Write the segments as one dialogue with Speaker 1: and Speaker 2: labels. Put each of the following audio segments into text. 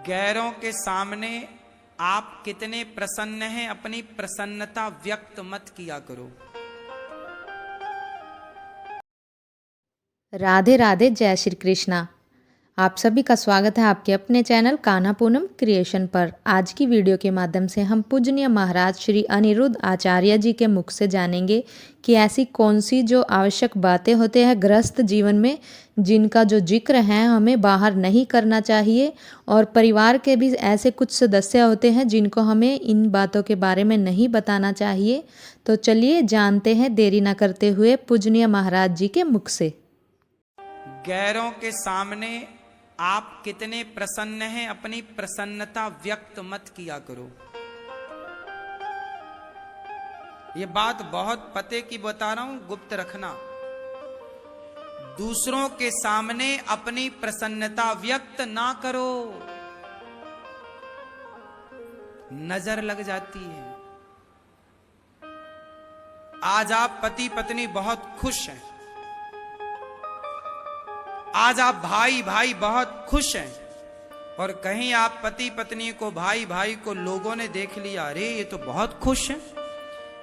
Speaker 1: गैरों के सामने आप कितने प्रसन्न हैं, अपनी प्रसन्नता व्यक्त मत किया करो।
Speaker 2: राधे राधे, जय श्री कृष्णा। आप सभी का स्वागत है आपके अपने चैनल कान्हा पूनम क्रिएशन पर। आज की वीडियो के माध्यम से हम पूजनीय महाराज श्री अनिरुद्ध आचार्य जी के मुख से जानेंगे कि ऐसी कौन सी जो आवश्यक बातें होते हैं गृहस्थ जीवन में, जिनका जो जिक्र है हमें बाहर नहीं करना चाहिए, और परिवार के भी ऐसे कुछ सदस्य होते हैं जिनको हमें इन बातों के बारे में नहीं बताना चाहिए। तो चलिए जानते हैं देरी न करते हुए पूजनीय महाराज जी के मुख से।
Speaker 1: गैरों के सामने आप कितने प्रसन्न हैं, अपनी प्रसन्नता व्यक्त मत किया करो। ये बात बहुत पते की बता रहा हूं, गुप्त रखना। दूसरों के सामने अपनी प्रसन्नता व्यक्त ना करो, नजर लग जाती है। आज आप पति पत्नी बहुत खुश हैं, आज आप भाई भाई बहुत खुश हैं, और कहीं आप पति पत्नी को, भाई भाई को लोगों ने देख लिया, अरे ये तो बहुत खुश हैं,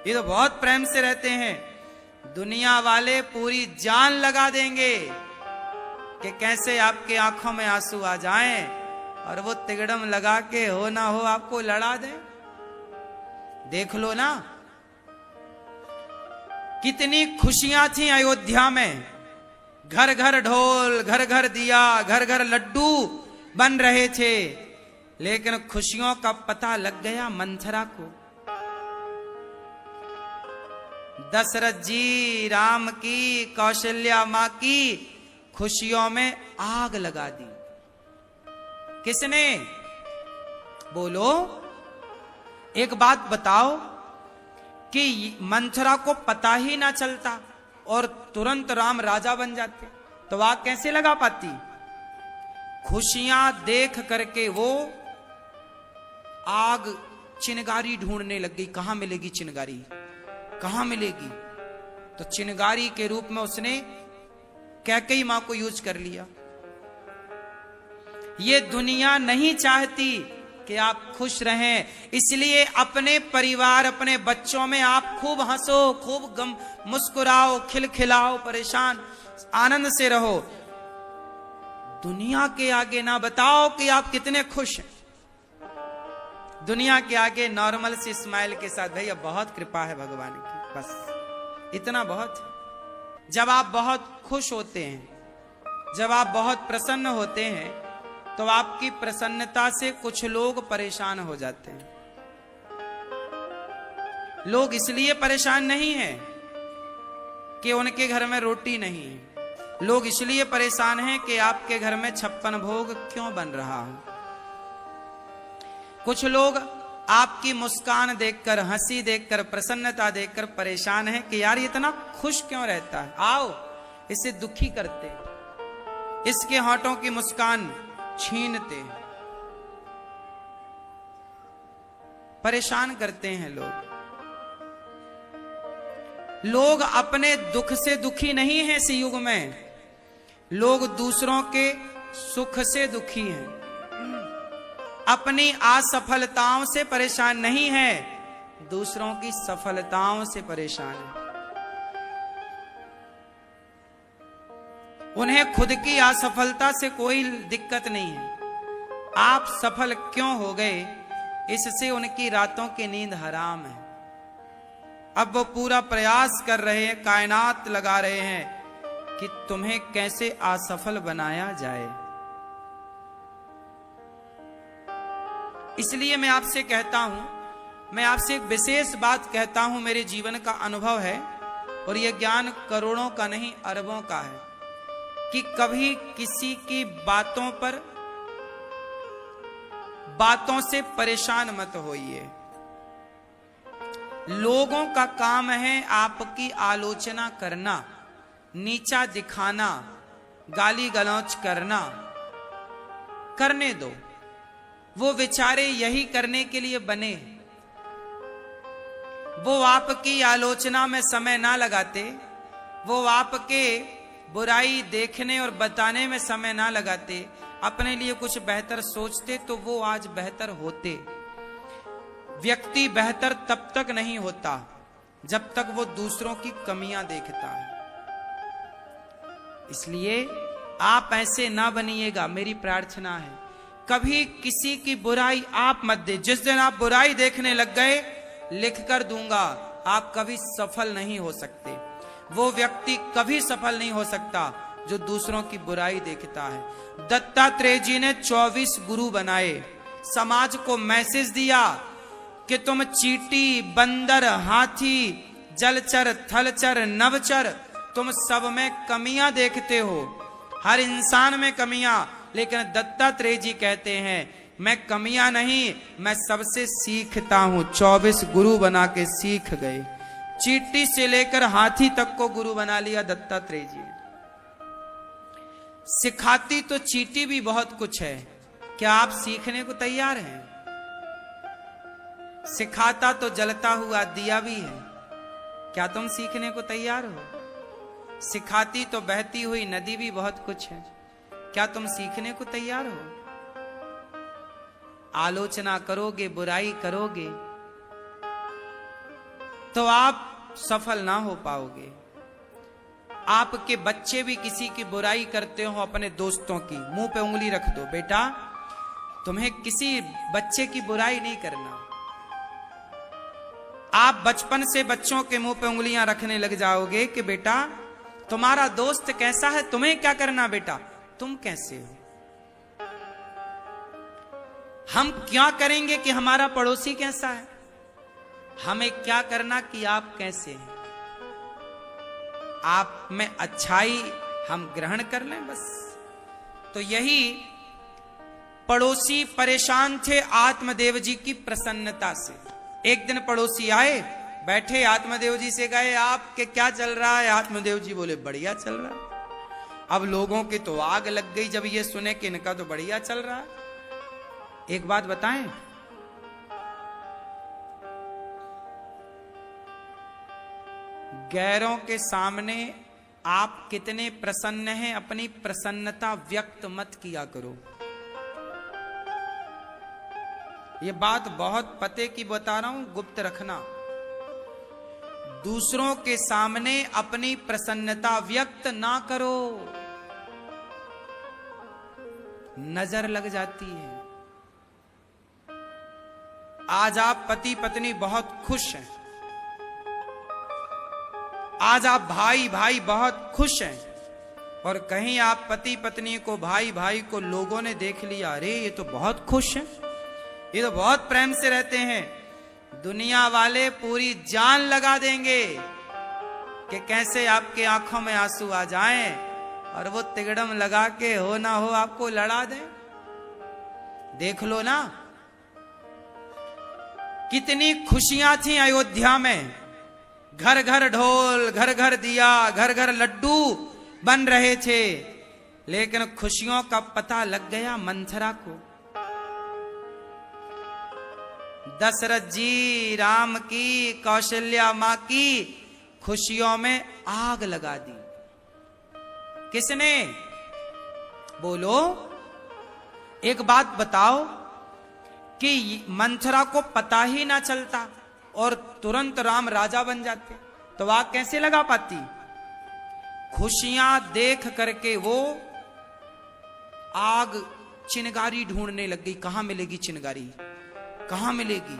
Speaker 1: ये तो बहुत प्रेम से रहते हैं। दुनिया वाले पूरी जान लगा देंगे कि कैसे आपके आंखों में आंसू आ जाएं और वो तिगड़म लगा के हो ना हो आपको लड़ा दें। देख लो ना, कितनी खुशियां थी अयोध्या में। घर घर ढोल, घर घर दिया, घर घर लड्डू बन रहे थे, लेकिन खुशियों का पता लग गया मंथरा को। दशरथ जी राम की, कौशल्या मां की खुशियों में आग लगा दी। किसने? बोलो, एक बात बताओ कि मंथरा को पता ही ना चलता और तुरंत राम राजा बन जाते, तो आग कैसे लगा पाती? खुशियां देख करके वो आग चिनगारी ढूंढने लग गई। कहां मिलेगी चिनगारी, कहां मिलेगी? तो चिनगारी के रूप में उसने कैकेयी मां को यूज कर लिया। ये दुनिया नहीं चाहती कि आप खुश रहें, इसलिए अपने परिवार, अपने बच्चों में आप खूब हंसो, खूब मुस्कुराओ, खिलखिलाओ, परेशान आनंद से रहो। दुनिया के आगे ना बताओ कि आप कितने खुश हैं। दुनिया के आगे नॉर्मल सी स्माइल के साथ, भैया बहुत कृपा है भगवान की, बस इतना बहुत है। जब आप बहुत खुश होते हैं, जब आप बहुत प्रसन्न होते हैं, तो आपकी प्रसन्नता से कुछ लोग परेशान हो जाते हैं। लोग इसलिए परेशान नहीं हैं कि उनके घर में रोटी नहीं है, लोग इसलिए परेशान हैं कि आपके घर में 56 भोग क्यों बन रहा है। कुछ लोग आपकी मुस्कान देखकर, हंसी देखकर, प्रसन्नता देखकर परेशान हैं कि यार ये इतना खुश क्यों रहता है, आओ इसे दुखी करते, इसके होठों की मुस्कान छीनते हैं। परेशान करते हैं लोग। लोग अपने दुख से दुखी नहीं हैं इस युग में, लोग दूसरों के सुख से दुखी हैं। अपनी असफलताओं से परेशान नहीं है, दूसरों की सफलताओं से परेशान है। उन्हें खुद की असफलता से कोई दिक्कत नहीं है। आप सफल क्यों हो गए, इससे उनकी रातों की नींद हराम है। अब वो पूरा प्रयास कर रहे हैं, कायनात लगा रहे हैं कि तुम्हें कैसे असफल बनाया जाए। इसलिए मैं आपसे कहता हूं, मैं आपसे एक विशेष बात कहता हूं, मेरे जीवन का अनुभव है, और यह ज्ञान करोड़ों का नहीं अरबों का है, कि कभी किसी की बातों से परेशान मत होइए। लोगों का काम है आपकी आलोचना करना, नीचा दिखाना, गाली गलौच करना। करने दो, वो बेचारे यही करने के लिए बने। वो आपकी आलोचना में समय ना लगाते, वो आपके बुराई देखने और बताने में समय ना लगाते, अपने लिए कुछ बेहतर सोचते तो वो आज बेहतर होते। व्यक्ति बेहतर तब तक नहीं होता जब तक वो दूसरों की कमियां देखता है। इसलिए आप ऐसे ना बनिएगा, मेरी प्रार्थना है। कभी किसी की बुराई आप मत दे। जिस दिन आप बुराई देखने लग गए, लिख कर दूंगा, आप कभी सफल नहीं हो सकते। वो व्यक्ति कभी सफल नहीं हो सकता जो दूसरों की बुराई देखता है। दत्तात्रेय जी ने 24 गुरु बनाए, समाज को मैसेज दिया कि तुम चींटी, बंदर, हाथी, जलचर, थलचर, नभचर, तुम सब में कमियां देखते हो, हर इंसान में कमियां। लेकिन दत्तात्रेय जी कहते हैं मैं कमियां नहीं, मैं सबसे सीखता हूं। 24 गुरु बना के सीख गए। चींटी से लेकर हाथी तक को गुरु बना लिया दत्तात्रेय जी। सिखाती तो चींटी भी बहुत कुछ है, क्या आप सीखने को तैयार हैं? सिखाता तो जलता हुआ दिया भी है, क्या तुम सीखने को तैयार हो? सिखाती तो बहती हुई नदी भी बहुत कुछ है, क्या तुम सीखने को तैयार हो? आलोचना करोगे, बुराई करोगे तो आप सफल ना हो पाओगे। आपके बच्चे भी किसी की बुराई करते हो, अपने दोस्तों की, मुंह पे उंगली रख दो, बेटा तुम्हें किसी बच्चे की बुराई नहीं करना। आप बचपन से बच्चों के मुंह पे उंगलियां रखने लग जाओगे कि बेटा तुम्हारा दोस्त कैसा है, तुम्हें क्या करना, बेटा तुम कैसे हो। हम क्या करेंगे कि हमारा पड़ोसी कैसा है, हमें क्या करना कि आप कैसे हैं। आप में अच्छाई हम ग्रहण कर लें बस। तो यही पड़ोसी परेशान थे आत्मदेव जी की प्रसन्नता से। एक दिन पड़ोसी आए, बैठे, आत्मदेव जी से गए आपके क्या चल रहा है? आत्मदेव जी बोले बढ़िया चल रहा है। अब लोगों की तो आग लग गई जब ये सुने कि इनका तो बढ़िया चल रहा है। एक बात बताएं, गैरों के सामने आप कितने प्रसन्न हैं, अपनी प्रसन्नता व्यक्त मत किया करो। ये बात बहुत पते की बता रहा हूं, गुप्त रखना। दूसरों के सामने अपनी प्रसन्नता व्यक्त ना करो, नजर लग जाती है। आज आप पति पत्नी बहुत खुश हैं, आज आप भाई भाई बहुत खुश हैं, और कहीं आप पति पत्नी को, भाई भाई को लोगों ने देख लिया, अरे ये तो बहुत खुश हैं, ये तो बहुत प्रेम से रहते हैं। दुनिया वाले पूरी जान लगा देंगे कि कैसे आपके आंखों में आंसू आ जाएं और वो तिगड़म लगा के हो ना हो आपको लड़ा दें। देख लो ना, कितनी खुशियां थी अयोध्या में। घर घर ढोल, घर घर दिया, घर घर लड्डू बन रहे थे, लेकिन खुशियों का पता लग गया मंथरा को। दशरथ जी राम की, कौशल्या मां की खुशियों में आग लगा दी। किसने? बोलो, एक बात बताओ कि मंथरा को पता ही ना चलता और तुरंत राम राजा बन जाते, तो आग कैसे लगा पाती? खुशियां देख करके वो आग चिनगारी ढूंढने लग गई। कहां मिलेगी चिनगारी, कहां मिलेगी?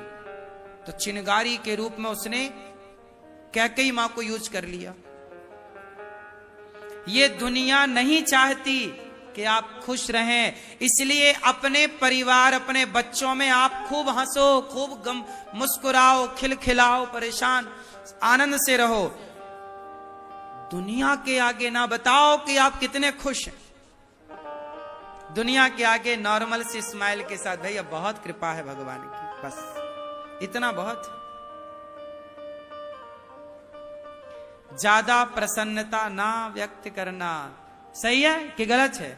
Speaker 1: तो चिनगारी के रूप में उसने कैकेयी मां को यूज कर लिया। ये दुनिया नहीं चाहती कि आप खुश रहें, इसलिए अपने परिवार, अपने बच्चों में आप खूब हंसो, खूब मुस्कुराओ, खिलखिलाओ, परेशान आनंद से रहो। दुनिया के आगे ना बताओ कि आप कितने खुश हैं। दुनिया के आगे नॉर्मल सी स्माइल के साथ, भैया बहुत कृपा है भगवान की, बस इतना बहुत। ज्यादा प्रसन्नता ना व्यक्त करना सही है कि गलत है?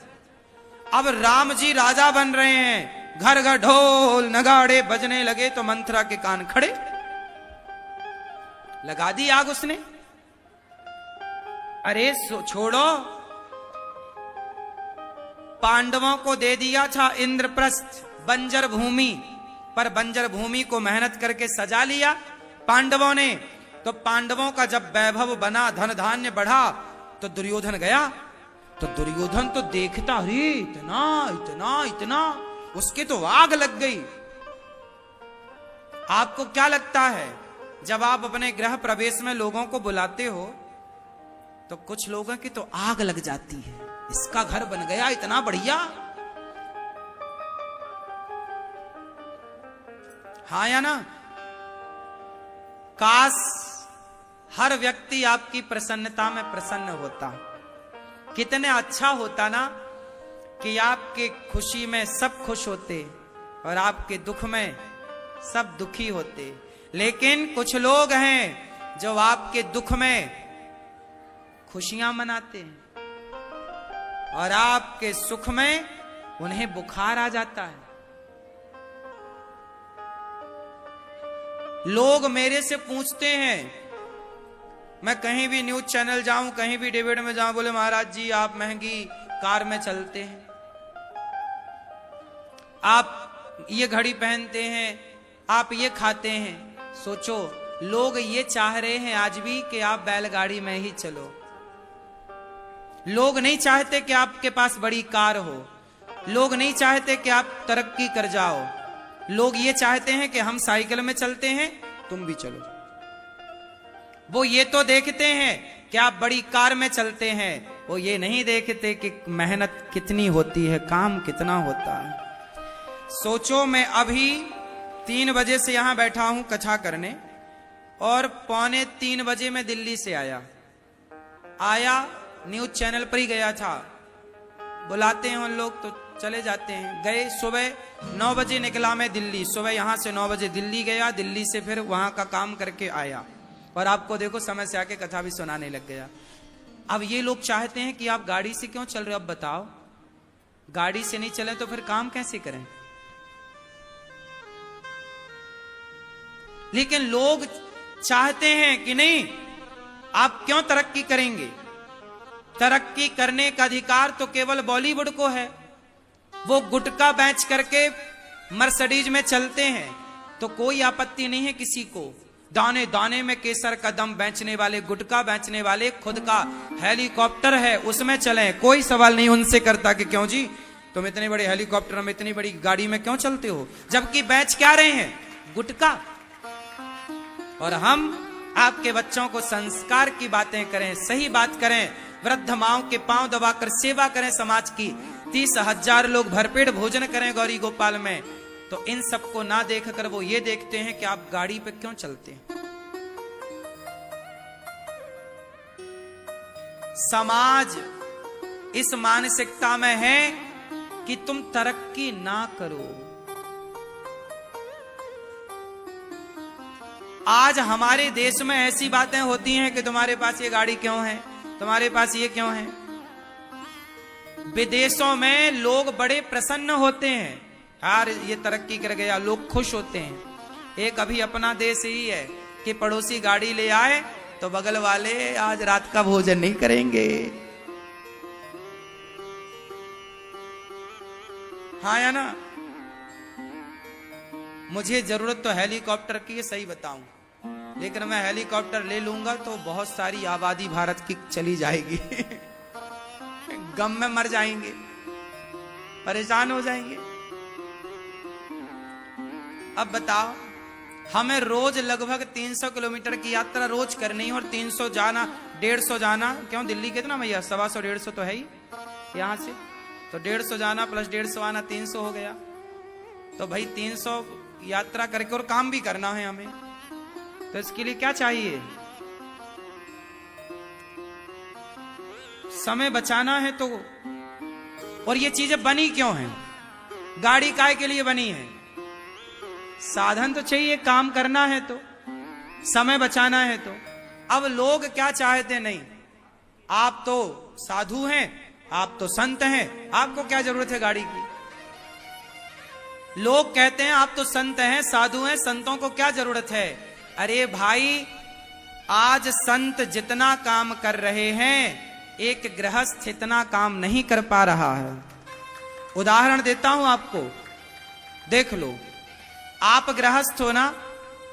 Speaker 1: अब राम जी राजा बन रहे हैं, घर घर ढोल नगाड़े बजने लगे तो मंथरा के कान खड़े, लगा दी आग उसने। अरे छोड़ो, पांडवों को दे दिया था इंद्रप्रस्थ बंजर भूमि, पर बंजर भूमि को मेहनत करके सजा लिया पांडवों ने। तो पांडवों का जब वैभव बना, धन धान्य बढ़ा, तो दुर्योधन गया। तो दुर्योधन तो देखता, अरे इतना इतना इतना, उसकी तो आग लग गई। आपको क्या लगता है, जब आप अपने गृह प्रवेश में लोगों को बुलाते हो तो कुछ लोगों की तो आग लग जाती है, इसका घर बन गया इतना बढ़िया। हाँ या ना? काश हर व्यक्ति आपकी प्रसन्नता में प्रसन्न होता। कितने अच्छा होता ना कि आपके खुशी में सब खुश होते और आपके दुख में सब दुखी होते। लेकिन कुछ लोग हैं जो आपके दुख में खुशियां मनाते हैं और आपके सुख में उन्हें बुखार आ जाता है। लोग मेरे से पूछते हैं, मैं कहीं भी न्यूज चैनल जाऊं, कहीं भी डिबेट में जाऊं, बोले महाराज जी आप महंगी कार में चलते हैं, आप ये घड़ी पहनते हैं, आप ये खाते हैं। सोचो, लोग ये चाह रहे हैं आज भी कि आप बैलगाड़ी में ही चलो। लोग नहीं चाहते कि आपके पास बड़ी कार हो, लोग नहीं चाहते कि आप तरक्की कर जाओ। लोग ये चाहते हैं कि हम साइकिल में चलते हैं, तुम भी चलो। वो ये तो देखते हैं कि आप बड़ी कार में चलते हैं, वो ये नहीं देखते कि मेहनत कितनी होती है, काम कितना होता है। सोचो, मैं अभी 3 बजे से यहां बैठा हूं कथा करने और 2:45 बजे मैं दिल्ली से आया न्यूज चैनल पर ही गया था। बुलाते हैं उन लोग तो चले जाते हैं। गए सुबह 9 बजे निकला मैं दिल्ली, सुबह यहां से 9 बजे दिल्ली गया, दिल्ली से फिर वहां का काम करके आया और आपको देखो समय से आके कथा भी सुनाने लग गया। अब ये लोग चाहते हैं कि आप गाड़ी से क्यों चल रहे हो, अब बताओ। गाड़ी से नहीं चले तो फिर काम कैसे करें? लेकिन लोग चाहते हैं कि नहीं, आप क्यों तरक्की करेंगे? तरक्की करने का अधिकार तो केवल बॉलीवुड को है। वो गुटखा बेच करके मर्सिडीज में चलते हैं तो कोई आपत्ति नहीं है किसी को। दाने दाने में केसर का दम बेचने वाले, गुटखा बेचने वाले, खुद का हेलीकॉप्टर है उसमें चलें, कोई सवाल नहीं उनसे करता कि क्यों जी तुम इतने बड़े हेलीकॉप्टर में, इतनी बड़ी गाड़ी में क्यों चलते हो, जबकि बेच क्या रहे हैं? गुटखा। और हम आपके बच्चों को संस्कार की बातें करें, सही बात करें, वृद्ध माओं के पांव दबाकर सेवा करें समाज की, 30,000 लोग भरपेट भोजन करें गौरी गोपाल में, तो इन सबको ना देखकर वो ये देखते हैं कि आप गाड़ी पे क्यों चलते हैं। समाज इस मानसिकता में है कि तुम तरक्की ना करो। आज हमारे देश में ऐसी बातें होती हैं कि तुम्हारे पास ये गाड़ी क्यों है, तुम्हारे पास ये क्यों है। विदेशों में लोग बड़े प्रसन्न होते हैं, यार ये तरक्की कर गया, लोग खुश होते हैं। एक अभी अपना देश ही है कि पड़ोसी गाड़ी ले आए तो बगल वाले आज रात का भोजन नहीं करेंगे। हाँ या ना? मुझे जरूरत तो हेलीकॉप्टर की है, सही बताऊं, लेकिन मैं हेलीकॉप्टर ले लूंगा तो बहुत सारी आबादी भारत की चली जाएगी गम में मर जाएंगे, परेशान हो जाएंगे। अब बताओ, हमें रोज लगभग 300 किलोमीटर की यात्रा रोज करनी है और 300 जाना, 150 जाना। क्यों, दिल्ली कितना भैया, 125 150 तो है ही यहां से, तो 150 जाना प्लस 150 आना, 300 हो गया। तो भाई 300 यात्रा करके और काम भी करना है हमें, तो इसके लिए क्या चाहिए? समय बचाना है। तो और ये चीजें बनी क्यों हैं? गाड़ी काय के लिए बनी है? साधन तो चाहिए, काम करना है तो, समय बचाना है तो। अब लोग क्या चाहते? नहीं, आप तो साधु हैं, आप तो संत हैं, आपको क्या जरूरत है गाड़ी की। लोग कहते हैं आप तो संत हैं, साधु हैं, संतों को क्या जरूरत है। अरे भाई, आज संत जितना काम कर रहे हैं, एक गृहस्थ इतना काम नहीं कर पा रहा है। उदाहरण देता हूं आपको, देख लो। आप गृहस्थ हो ना,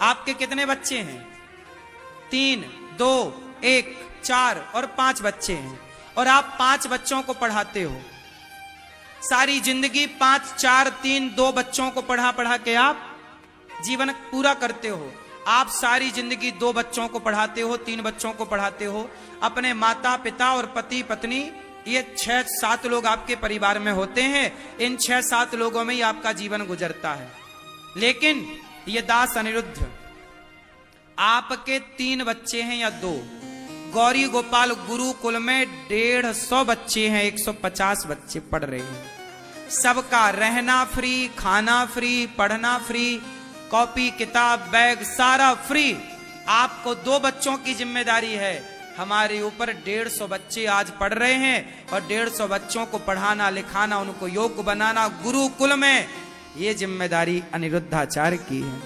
Speaker 1: आपके कितने बच्चे हैं? 3, 2, 1, 4 और 5 बच्चे हैं, और आप 5 बच्चों को पढ़ाते हो। सारी जिंदगी 5, 4, 3, 2 बच्चों को पढ़ा पढ़ा के आप जीवन पूरा करते हो। आप सारी जिंदगी 2 बच्चों को पढ़ाते हो, 3 बच्चों को पढ़ाते हो, अपने माता पिता और पति पत्नी, ये 6-7 लोग आपके परिवार में होते हैं। इन 6-7 लोगों में ही आपका जीवन गुजरता है। लेकिन ये दास अनिरुद्ध, आपके 3 बच्चे हैं या 2, गौरी गोपाल गुरुकुल में 150 बच्चे हैं, 150 बच्चे पढ़ रहे हैं। सबका रहना फ्री, खाना फ्री, पढ़ना फ्री, कॉपी किताब बैग सारा फ्री। आपको 2 बच्चों की जिम्मेदारी है। हमारे ऊपर 150 बच्चे आज पढ़ रहे हैं, और 150 बच्चों को पढ़ाना लिखाना, उनको योग्य बनाना गुरुकुल में, ये जिम्मेदारी अनिरुद्धाचार्य की है।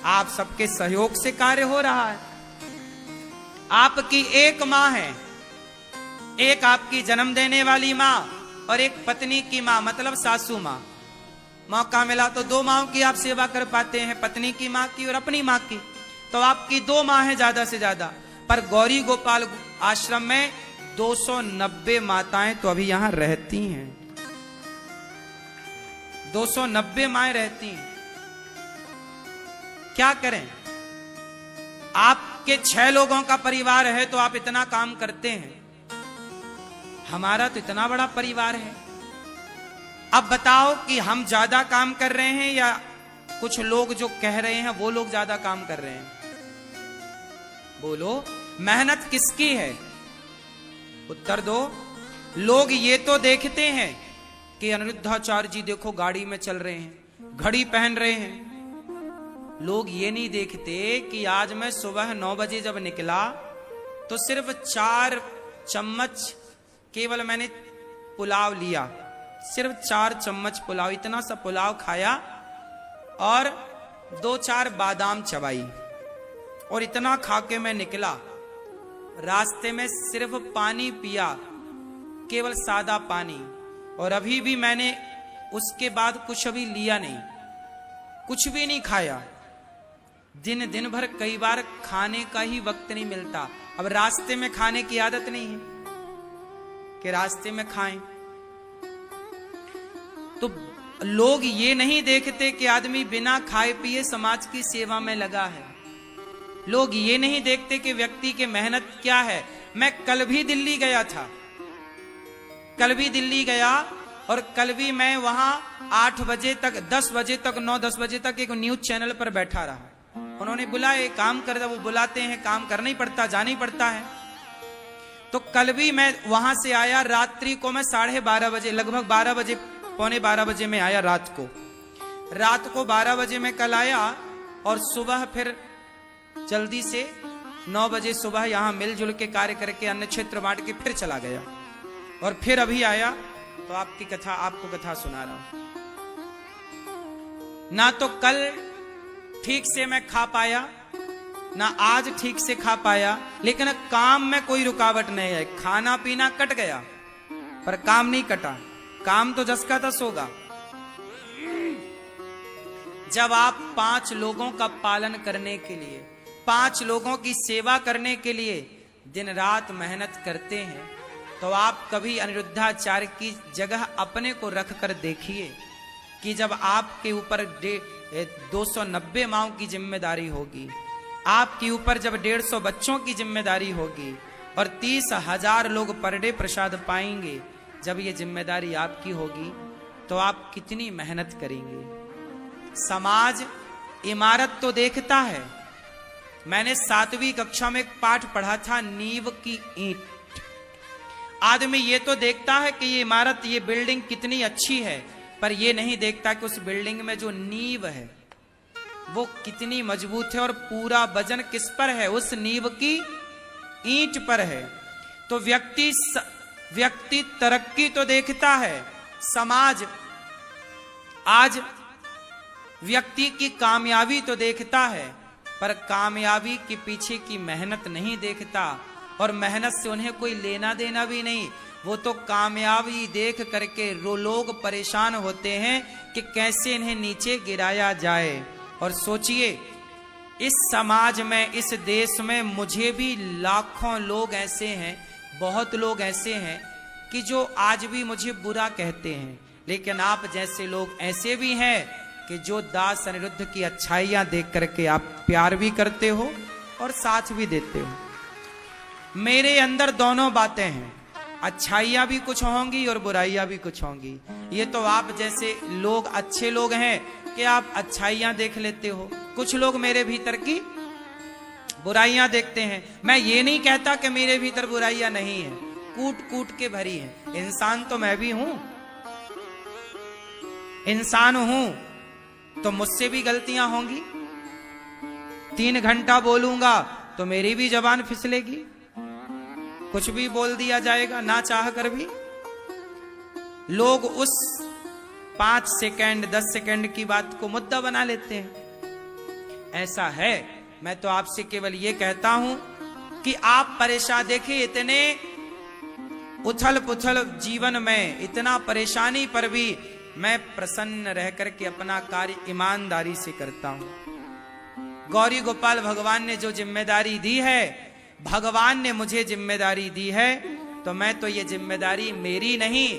Speaker 1: आप सबके सहयोग से कार्य हो रहा है। आपकी एक माँ है, एक आपकी जन्म देने वाली माँ और एक पत्नी की माँ, मतलब सासू माँ। मौका मिला तो 2 माँओं की आप सेवा कर पाते हैं, पत्नी की माँ की और अपनी माँ की। तो आपकी 2 माँ है ज्यादा से ज्यादा, पर गौरी गोपाल आश्रम में 290 माताएं तो अभी यहां रहती हैं। 290 माएं रहती हैं। क्या करें? आपके 6 लोगों का परिवार है तो आप इतना काम करते हैं, हमारा तो इतना बड़ा परिवार है। अब बताओ कि हम ज्यादा काम कर रहे हैं या कुछ लोग जो कह रहे हैं वो लोग ज्यादा काम कर रहे हैं? बोलो, मेहनत किसकी है? उत्तर दो। लोग ये तो देखते हैं कि अनिरुद्धाचार्य जी देखो गाड़ी में चल रहे हैं, घड़ी पहन रहे हैं। लोग ये नहीं देखते कि आज मैं सुबह 9 बजे जब निकला तो सिर्फ 4 चम्मच केवल मैंने पुलाव लिया, सिर्फ 4 चम्मच पुलाव, इतना सा पुलाव खाया और 2-4 बादाम चबाई, और इतना खा के मैं निकला। रास्ते में सिर्फ पानी पिया, केवल सादा पानी, और अभी भी मैंने उसके बाद कुछ अभी लिया नहीं, कुछ भी नहीं खाया। दिन भर कई बार खाने का ही वक्त नहीं मिलता। अब रास्ते में खाने की आदत नहीं है कि रास्ते में खाएं। तो लोग ये नहीं देखते कि आदमी बिना खाए पिए समाज की सेवा में लगा है। लोग ये नहीं देखते कि व्यक्ति की मेहनत क्या है। मैं कल भी दिल्ली गया था, कल भी दिल्ली गया, और कल भी मैं वहां 8 बजे तक, 10 बजे तक, 9-10 बजे तक एक न्यूज चैनल पर बैठा रहा। उन्होंने बुलाए, काम कर दो, वो बुलाते हैं, काम करना ही पड़ता, जाना ही पड़ता है। तो कल भी मैं वहां से आया, रात्रि को मैं 12:30 बजे, लगभग 12 बजे, पौने 12 बजे में आया रात को 12 बजे में कल आया, और सुबह फिर जल्दी से 9 बजे सुबह यहां मिलजुल के कार्य करके अन्न क्षेत्र बांट के फिर चला गया, और फिर अभी आया तो आपको कथा सुना रहा हूं। ना तो कल ठीक से मैं खा पाया, ना आज ठीक से खा पाया, लेकिन काम में कोई रुकावट नहीं है। खाना पीना कट गया पर काम नहीं कटा, काम तो जस का तस होगा। जब आप 5 लोगों का पालन करने के लिए, 5 लोगों की सेवा करने के लिए दिन रात मेहनत करते हैं, तो आप कभी अनिरुद्धाचार्य की जगह अपने को रख कर देखिए कि जब आपके ऊपर 290 माओं की जिम्मेदारी होगी, आपके ऊपर जब 150 बच्चों की जिम्मेदारी होगी, और 30,000 लोग पर डे प्रसाद पाएंगे, जब ये जिम्मेदारी आपकी होगी तो आप कितनी मेहनत करेंगे। समाज इमारत तो देखता है। मैंने 7वीं कक्षा में एक पाठ पढ़ा था, नींव की ईंट। आदमी ये तो देखता है कि ये इमारत, ये बिल्डिंग कितनी अच्छी है, पर ये नहीं देखता कि उस बिल्डिंग में जो नींव है वो कितनी मजबूत है, और पूरा वजन किस पर है? उस नींव की ईंट पर है। तो व्यक्ति तरक्की तो देखता है, समाज आज व्यक्ति की कामयाबी तो देखता है, पर कामयाबी के पीछे की मेहनत नहीं देखता। और मेहनत से उन्हें कोई लेना देना भी नहीं। वो तो कामयाबी देख करके लोग परेशान होते हैं कि कैसे इन्हें नीचे गिराया जाए। और सोचिए, इस समाज में, इस देश में मुझे भी लाखों लोग ऐसे हैं, बहुत लोग ऐसे हैं कि जो आज भी मुझे बुरा कहते हैं, लेकिन आप जैसे लोग ऐसे भी हैं कि जो दास अनिरुद्ध की अच्छाइयां देख करके आप प्यार भी करते हो और साथ भी देते हो। मेरे अंदर दोनों बातें हैं, अच्छाइयां भी कुछ होंगी और बुराइयां भी कुछ होंगी। ये तो आप जैसे लोग अच्छे लोग हैं कि आप अच्छाइयां देख लेते हो, कुछ लोग मेरे भीतर की बुराइयां देखते हैं। मैं ये नहीं कहता कि मेरे भीतर बुराइयां नहीं है, कूट कूट के भरी हैं। इंसान तो मैं भी हूं, इंसान हूं तो मुझसे भी गलतियां होंगी। 3 घंटा बोलूंगा तो मेरी भी जबान फिसलेगी, कुछ भी बोल दिया जाएगा ना चाह कर भी। लोग उस 5 सेकंड 10 सेकंड की बात को मुद्दा बना लेते हैं। ऐसा है। मैं तो आपसे केवल ये कहता हूं कि आप परेशान, देखिए इतने उथल पुथल जीवन में, इतना परेशानी पर भी मैं प्रसन्न रह करके अपना कार्य ईमानदारी से करता हूं। गौरी गोपाल भगवान ने जो जिम्मेदारी दी है, भगवान ने मुझे जिम्मेदारी दी है, तो मैं तो ये जिम्मेदारी मेरी नहीं,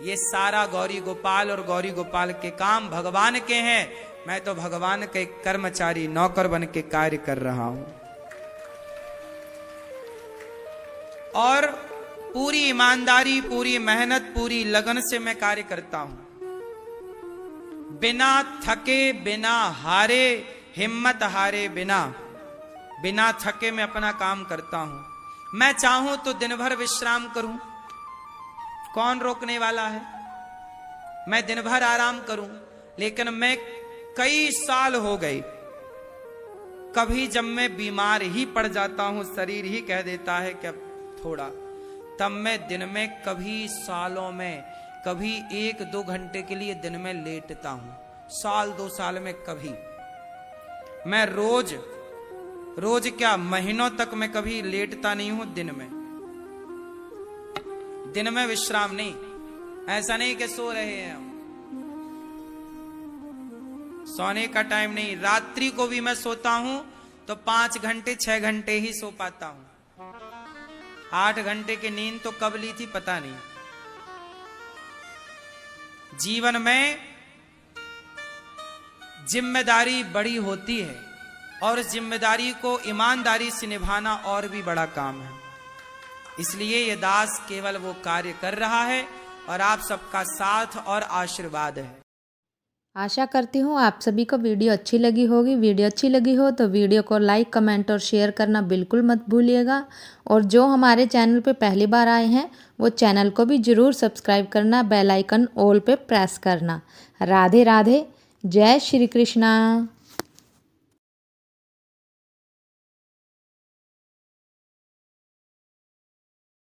Speaker 1: ये सारा गौरी गोपाल और गौरी गोपाल के काम भगवान के हैं। मैं तो भगवान के कर्मचारी, नौकर बन के कार्य कर रहा हूं और पूरी ईमानदारी, पूरी मेहनत, पूरी लगन से मैं कार्य करता हूं। बिना थके, बिना हारे, हिम्मत हारे बिना थके मैं अपना काम करता हूं। मैं चाहूं तो दिन भर विश्राम करूं, कौन रोकने वाला है? मैं दिन भर आराम करूं, लेकिन मैं कई साल हो गए, कभी जब मैं बीमार ही पड़ जाता हूं, शरीर ही कह देता है कि अब थोड़ा, तब मैं दिन में, कभी सालों में, कभी 1-2 घंटे के लिए दिन में लेटता हूं। साल 2 साल में कभी। मैं रोज क्या, महीनों तक मैं कभी लेटता नहीं हूं दिन में विश्राम नहीं। ऐसा नहीं कि सो रहे हैं हम, सोने का टाइम नहीं। रात्रि को भी मैं सोता हूं तो 5 घंटे 6 घंटे ही सो पाता हूं। 8 घंटे की नींद तो कब ली थी पता नहीं। जीवन में जिम्मेदारी बड़ी होती है और उस जिम्मेदारी को ईमानदारी से निभाना और भी बड़ा काम है। इसलिए ये दास केवल वो कार्य कर रहा है और आप सबका साथ और आशीर्वाद है।
Speaker 2: आशा करती हूँ आप सभी को वीडियो अच्छी लगी होगी। वीडियो अच्छी लगी हो तो वीडियो को लाइक, कमेंट और शेयर करना बिल्कुल मत भूलिएगा। और जो हमारे चैनल पे पहली बार आए हैं वो चैनल को भी ज़रूर सब्सक्राइब करना, बेल आइकन ऑल पे प्रेस करना। राधे राधे, जय श्री कृष्णा।